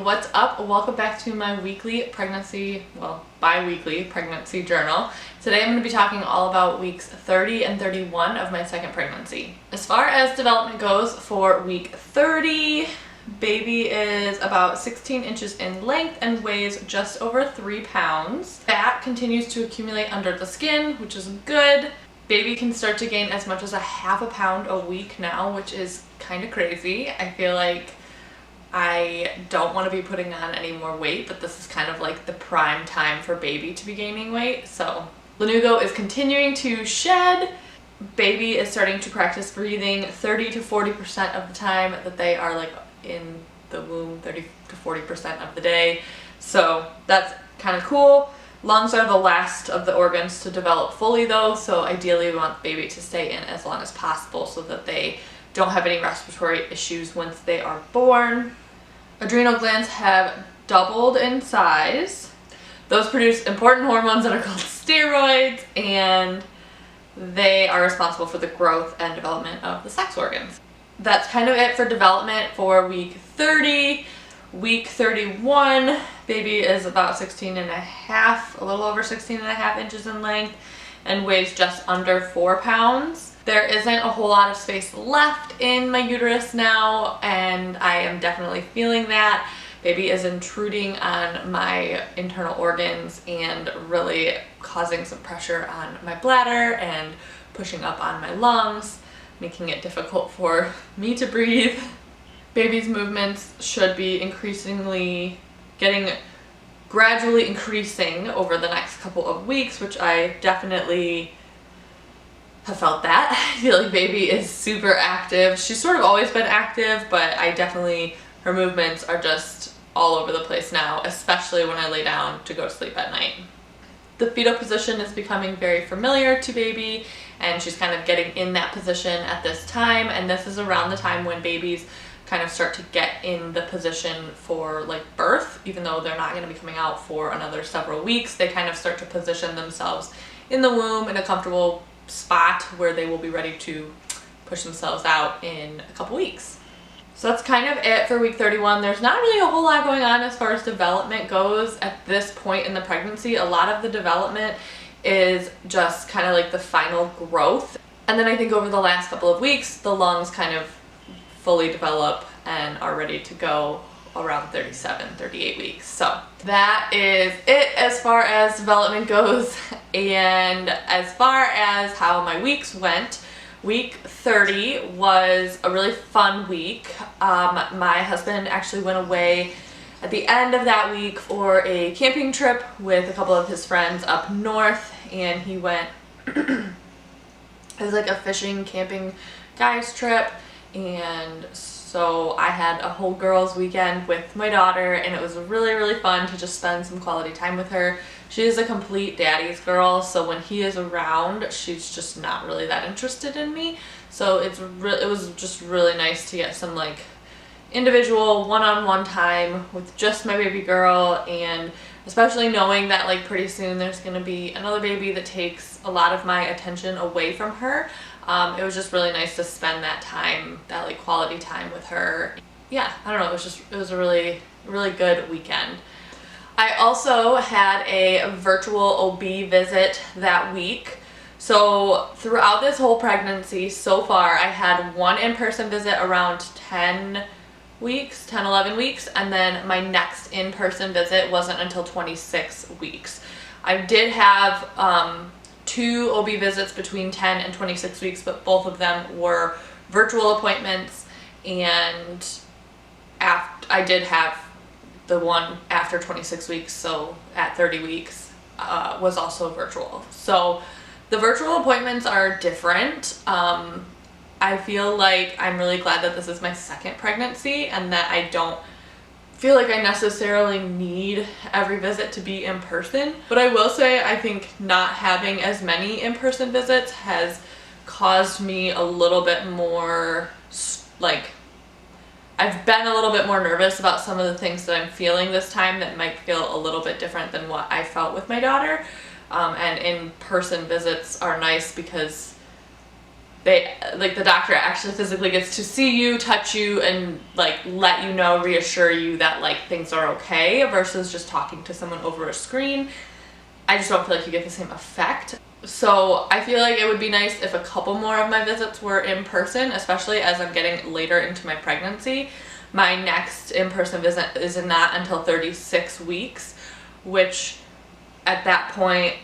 What's up? Welcome back to my bi-weekly pregnancy journal. Today I'm going to be talking all about weeks 30 and 31 of my second pregnancy. As far as development goes, for week 30, baby is about 16 inches in length and weighs just over 3 pounds. Fat continues to accumulate under the skin, which is good. Baby can start to gain as much as a half a pound a week now, which is kind of crazy. I feel like I don't want to be putting on any more weight, but this is kind of like the prime time for baby to be gaining weight. So Lanugo is continuing to shed. Baby is starting to practice breathing 30 to 40% of the time that they are like in the womb, 30 to 40% of the day. So that's kind of cool. Lungs are the last of the organs to develop fully though, so ideally we want the baby to stay in as long as possible so that they don't have any respiratory issues once they are born. Adrenal glands have doubled in size. Those produce important hormones that are called steroids, and they are responsible for the growth and development of the sex organs. That's kind of it for development for week 30. Week 31, baby is about 16 and a half, a little over 16 and a half inches in length and weighs just under 4 pounds. There isn't a whole lot of space left in my uterus now, and I am definitely feeling that. Baby is intruding on my internal organs and really causing some pressure on my bladder and pushing up on my lungs, making it difficult for me to breathe. Baby's movements should be gradually increasing over the next couple of weeks, which I definitely have felt that. I feel like baby is super active. She's sort of always been active, but her movements are just all over the place now, especially when I lay down to go to sleep at night. The fetal position is becoming very familiar to baby, and she's kind of getting in that position at this time, and this is around the time when babies kind of start to get in the position for like birth. Even though they're not going to be coming out for another several weeks, they kind of start to position themselves in the womb in a comfortable spot where they will be ready to push themselves out in a couple weeks. So that's kind of it for week 31. There's not really a whole lot going on as far as development goes at this point in the pregnancy. A lot of the development is just kind of like the final growth. And then I think over the last couple of weeks, the lungs kind of fully develop and are ready to go around 37, 38 weeks. So that is it as far as development goes. And as far as how my weeks went, week 30 was a really fun week. My husband actually went away at the end of that week for a camping trip with a couple of his friends up north, and he went it was like a fishing camping guys trip. And so I had a whole girls weekend with my daughter, and it was really fun to just spend some quality time with her. She is a complete daddy's girl, so when he is around, she's just not really that interested in me. So it was just really nice to get some like individual one-on-one time with just my baby girl, and especially knowing that like pretty soon there's going to be another baby that takes a lot of my attention away from her. It was just really nice to spend that time, that like quality time with her. Yeah, I don't know, it was a really good weekend. I also had a virtual OB visit that week. So throughout this whole pregnancy so far, I had one in-person visit around 10, 11 weeks, and then my next in-person visit wasn't until 26 weeks. I did have 2 OB visits between 10 and 26 weeks, but both of them were virtual appointments, and I did have the one after 26 weeks, so at 30 weeks, was also virtual. So the virtual appointments are different. I feel like I'm really glad that this is my second pregnancy and that I don't feel like I necessarily need every visit to be in person. But I will say I think not having as many in-person visits has caused me a little bit more, like, I've been a little bit more nervous about some of the things that I'm feeling this time that might feel a little bit different than what I felt with my daughter. And in-person visits are nice because the doctor actually physically gets to see you, touch you, and like let you know, reassure you that like things are okay, versus just talking to someone over a screen. I just don't feel like you get the same effect. So I feel like it would be nice if a couple more of my visits were in person, especially as I'm getting later into my pregnancy. My next in-person visit is not until 36 weeks, which at that point,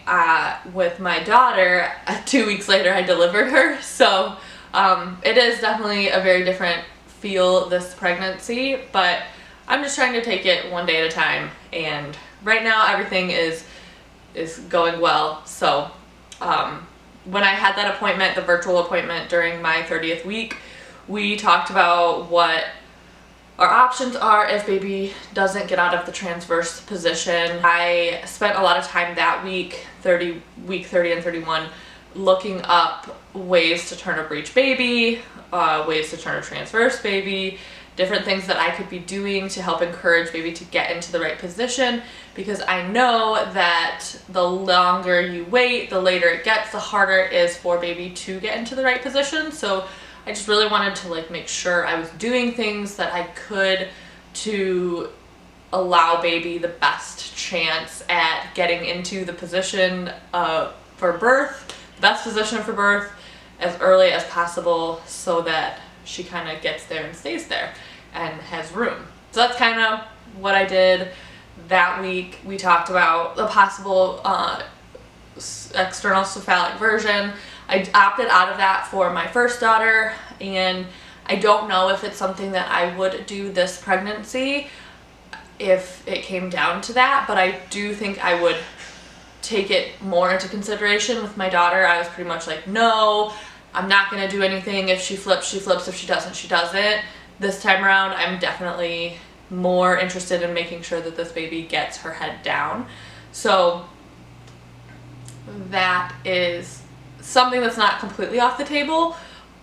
with my daughter, 2 weeks later I delivered her. So it is definitely a very different feel, this pregnancy, but I'm just trying to take it one day at a time. And right now everything is going well. So when I had that appointment, the virtual appointment during my 30th week, we talked about what our options are if baby doesn't get out of the transverse position. I spent a lot of time that week 30 and 31, looking up ways to turn a breech baby, ways to turn a transverse baby, different things that I could be doing to help encourage baby to get into the right position, because I know that the longer you wait, the later it gets, the harder it is for baby to get into the right position. So I just really wanted to like make sure I was doing things that I could to allow baby the best chance at getting into the position for birth, the best position for birth as early as possible, so that she kind of gets there and stays there and has room. So that's kind of what I did that week. We talked about the possible external cephalic version. I opted out of that for my first daughter, and I don't know if it's something that I would do this pregnancy if it came down to that, but I do think I would take it more into consideration. With my daughter, I was pretty much like, no, I'm not going to do anything. If she flips, she flips. If she doesn't, she doesn't. This time around, I'm definitely more interested in making sure that this baby gets her head down. So that is something that's not completely off the table,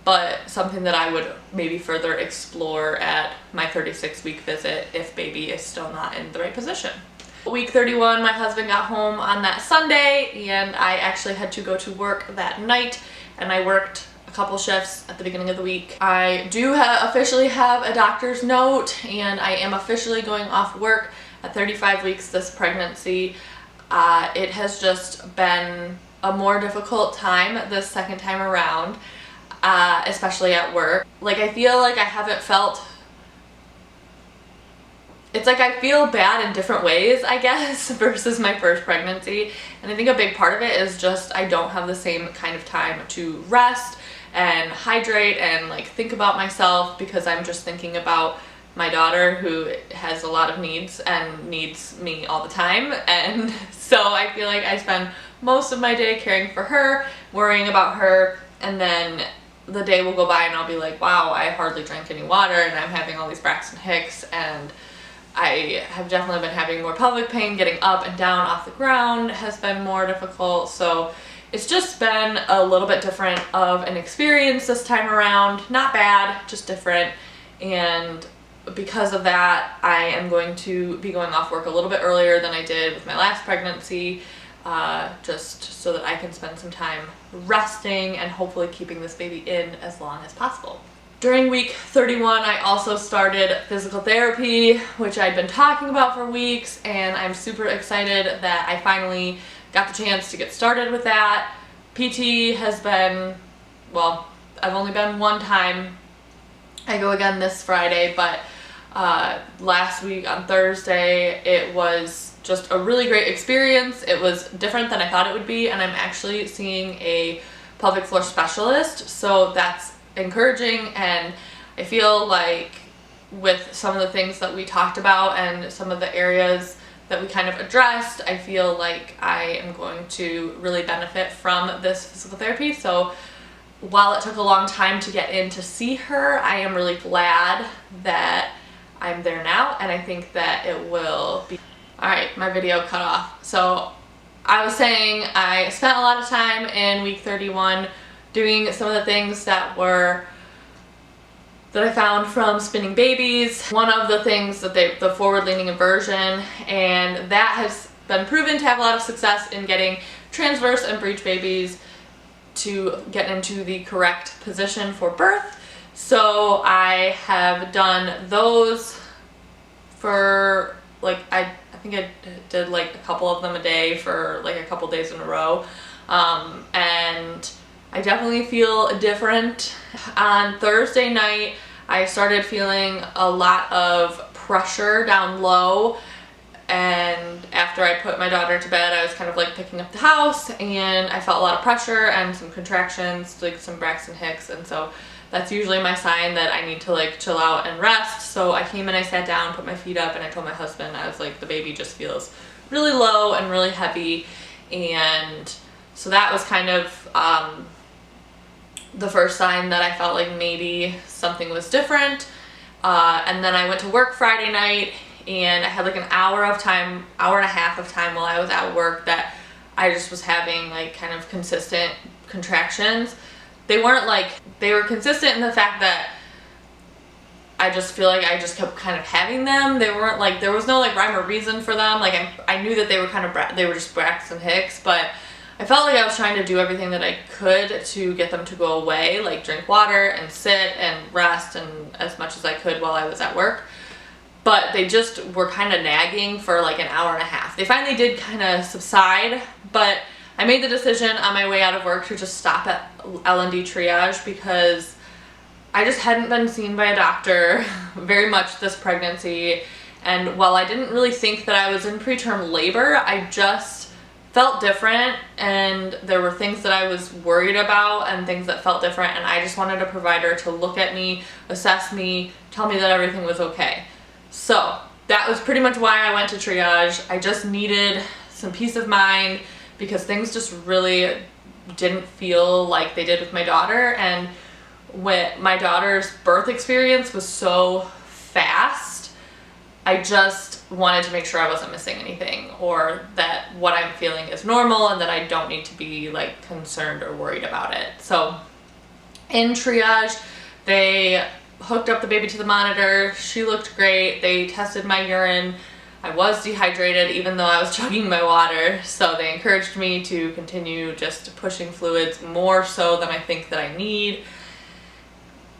but something that I would maybe further explore at my 36-week visit if baby is still not in the right position. Week 31, my husband got home on that Sunday, and I actually had to go to work that night, and I worked a couple shifts at the beginning of the week. I do officially have a doctor's note, and I am officially going off work at 35 weeks this pregnancy. It has just been a more difficult time this second time around, especially at work. Like, I feel like I haven't felt, it's like I feel bad in different ways, I guess, versus my first pregnancy. And I think a big part of it is just I don't have the same kind of time to rest and hydrate and like think about myself, because I'm just thinking about my daughter, who has a lot of needs and needs me all the time. And so I feel like I spend most of my day caring for her, worrying about her, and then the day will go by and I'll be like, wow, I hardly drank any water and I'm having all these Braxton Hicks, and I have definitely been having more pelvic pain. Getting up and down off the ground has been more difficult. So it's just been a little bit different of an experience this time around. Not bad, just different. And because of that, I am going to be going off work a little bit earlier than I did with my last pregnancy, just so that I can spend some time resting and hopefully keeping this baby in as long as possible. During week 31, I also started physical therapy, which I'd been talking about for weeks, and I'm super excited that I finally got the chance to get started with that. PT has been, well, I've only been one time. I go again this Friday, but last week on Thursday, it was just a really great experience. It was different than I thought it would be, and I'm actually seeing a pelvic floor specialist, so that's encouraging. And I feel like with some of the things that we talked about and some of the areas that we kind of addressed, I feel like I am going to really benefit from this physical therapy. So while it took a long time to get in to see her, I am really glad that I'm there now, and I think that it will be... Alright, my video cut off. So I was saying I spent a lot of time in week 31 doing some of the things that I found from spinning babies. One of the things that the forward-leaning inversion, and that has been proven to have a lot of success in getting transverse and breech babies to get into the correct position for birth. So I have done those for like, I think I did like a couple of them a day for like a couple days in a row. And I definitely feel different. On Thursday night, I started feeling a lot of pressure down low, and after I put my daughter to bed, I was kind of like picking up the house, and I felt a lot of pressure and some contractions, like some Braxton Hicks, and so that's usually my sign that I need to like chill out and rest. So I came in, I sat down, put my feet up, and I told my husband, I was like, the baby just feels really low and really heavy. And so that was kind of the first sign that I felt like maybe something was different. And then I went to work Friday night, and I had like an hour and a half of time while I was at work that I just was having like kind of consistent contractions. They weren't like, they were consistent in the fact that I just feel like I just kept kind of having them. They weren't like, there was no like rhyme or reason for them. Like I knew that they were kind of, they were just Braxton Hicks, but I felt like I was trying to do everything that I could to get them to go away, like drink water and sit and rest and as much as I could while I was at work. But they just were kind of nagging for like an hour and a half. They finally did kind of subside, but I made the decision on my way out of work to just stop at L&D triage because I just hadn't been seen by a doctor very much this pregnancy. And while I didn't really think that I was in preterm labor, I just felt different, and there were things that I was worried about and things that felt different, and I just wanted a provider to look at me, assess me, tell me that everything was okay. So that was pretty much why I went to triage. I just needed some peace of mind because things just really didn't feel like they did with my daughter, and when my daughter's birth experience was so fast, I just wanted to make sure I wasn't missing anything, or that what I'm feeling is normal and that I don't need to be like concerned or worried about it. So in triage, they hooked up the baby to the monitor. She looked great. They tested my urine. I was dehydrated even though I was chugging my water, so they encouraged me to continue just pushing fluids more so than I think that I need.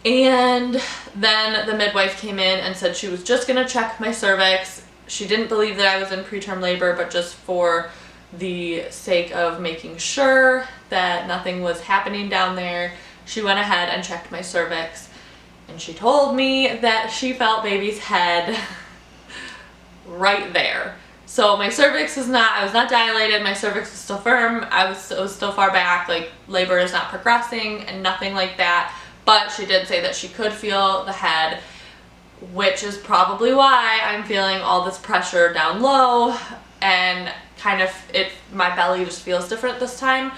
And then the midwife came in and said she was just gonna check my cervix. She didn't believe that I was in preterm labor, but just for the sake of making sure that nothing was happening down there, she went ahead and checked my cervix. And she told me that she felt baby's head right there. So my cervix is not, I was not dilated, my cervix was still firm, it was still far back, like labor is not progressing and nothing like that. But she did say that she could feel the head, which is probably why I'm feeling all this pressure down low, and kind of my belly just feels different this time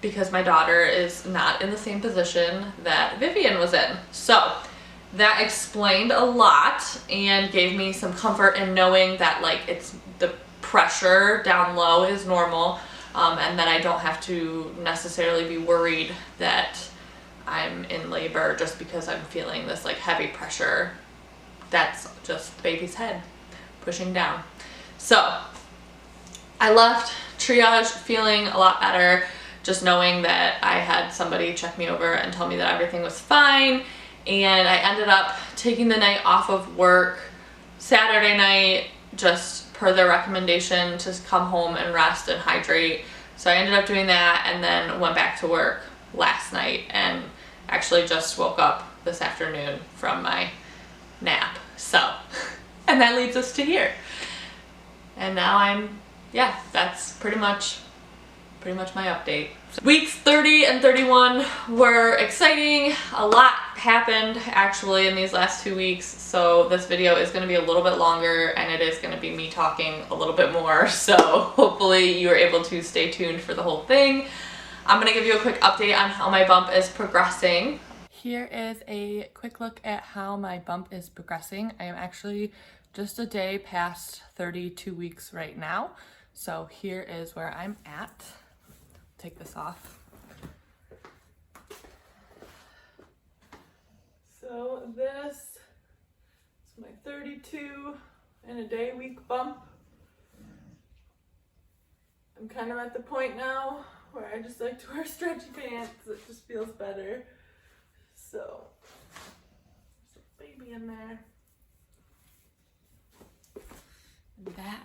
because my daughter is not in the same position that Vivian was in. So that explained a lot and gave me some comfort in knowing that like it's the pressure down low is normal, and that I don't have to necessarily be worried that I'm in labor just because I'm feeling this like heavy pressure. That's just baby's head pushing down. So I left triage feeling a lot better, just knowing that I had somebody check me over and tell me that everything was fine. And I ended up taking the night off of work Saturday night, just per their recommendation to come home and rest and hydrate. So I ended up doing that and then went back to work last night and actually just woke up this afternoon from my nap. So, and that leads us to here. And now that's pretty much my update. So weeks 30 and 31 were exciting. A lot happened actually in these last 2 weeks, so this video is going to be a little bit longer and it is going to be me talking a little bit more, so hopefully you are able to stay tuned for the whole thing. I'm going to give you a quick update on how my bump is progressing. Here is a quick look at how my bump is progressing. I am actually just a day past 32 weeks right now, so here is where I'm at. Take this off. So this is my 32 and a day week bump. I'm kind of at the point now where I just like to wear stretchy pants. It just feels better. So, there's a baby in there. That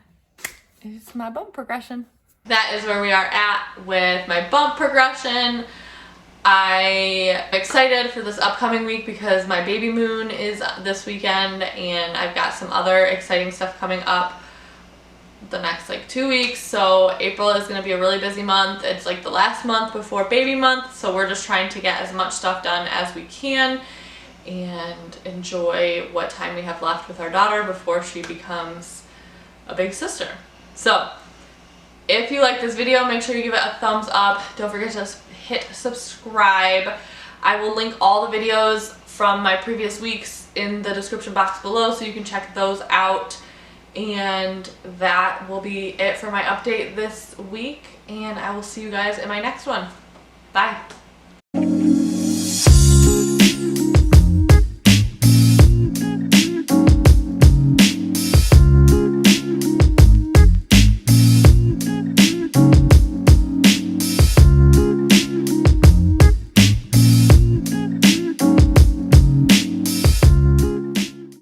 is my bump progression. That is where we are at with my bump progression. I'm excited for this upcoming week because my baby moon is this weekend and I've got some other exciting stuff coming up the next like 2 weeks. So April is going to be a really busy month. It's like the last month before baby month, so we're just trying to get as much stuff done as we can and enjoy what time we have left with our daughter before she becomes a big sister. So if you like this video, make sure you give it a thumbs up. Don't forget to hit subscribe. I will link all the videos from my previous weeks in the description box below so you can check those out. And that will be it for my update this week, and I will see you guys in my next one. Bye.